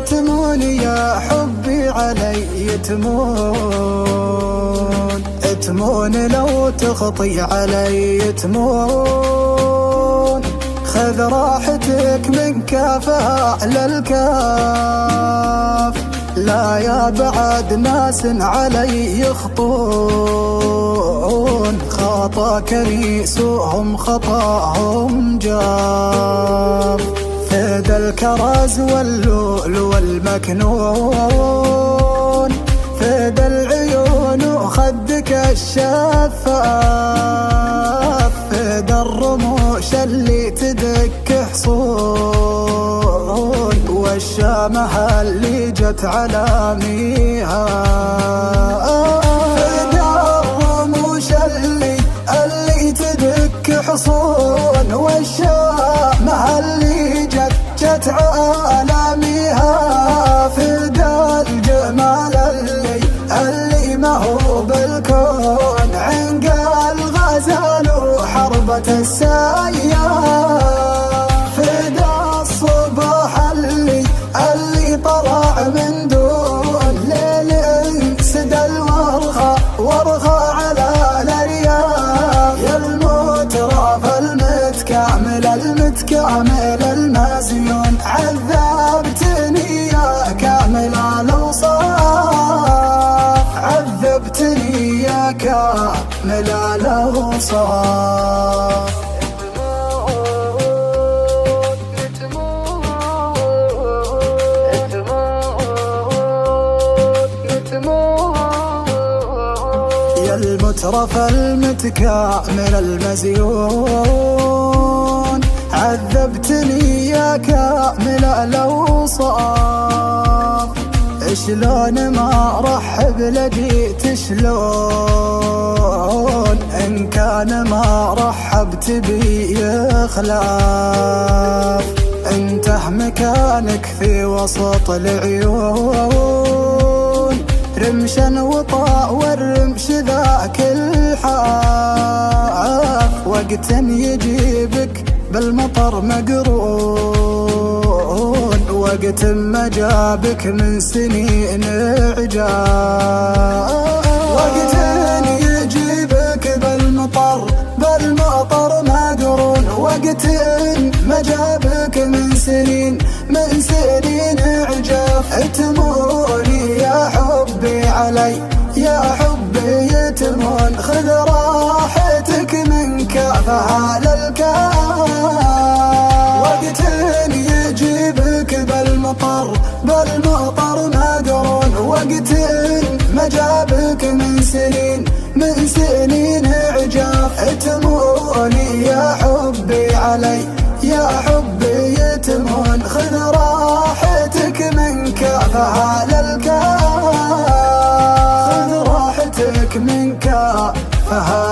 تمون يا حبي علي تمون، تمون لو تخطي علي تمون، خذ راحتك من كافها للكاف، لا يا بعد ناس علي يخطون، خطا كريسهم خطاهم جاف، فد الكرز واللؤل والمكنون، فد العيون وخدك الشفاف، فد الرموش اللي تدك حصون، والشامة اللي جت على ميها، فد الرموش اللي تدك حصون، والشامة اللي جت على ميها، فد الجمال اللي ما هو بالكون، عنق الغزال وحربة السياف، فد الصباح اللي طلع من دون ليل، سد الورخة ورخة على الارياف، يا المترف المتكامل المزيون، عذبتني يا كامل الاوصاف، عذبتني يا كامل الاوصاف. يا المترف المتكامل المزيون، عذبتني يا كامل الاوصاف، شلون ما رحب لجيت شلون، ان كان ما رحبت بي يخلاف، انته مكانك في وسط العيون، رمشا وطاء والرمش ذاك الحاف، وقت يجيبك بالمطر مقرون، وقت ما جابك من سنين عجاف، وقت يجيبك بالمطر مقرون، وقت ما جابك من سنين عجاف، تموني يا حبي علي يا حبي تمون، خذ راحتك من كافها للكاف، وقت يجيبك بالمطر مقرون، وقت ما جابك من سنين عجاف، تموني يا حبي علي يا حبي تمون، خذ راحتك من كافها للكاف، خذ راحتك من كافها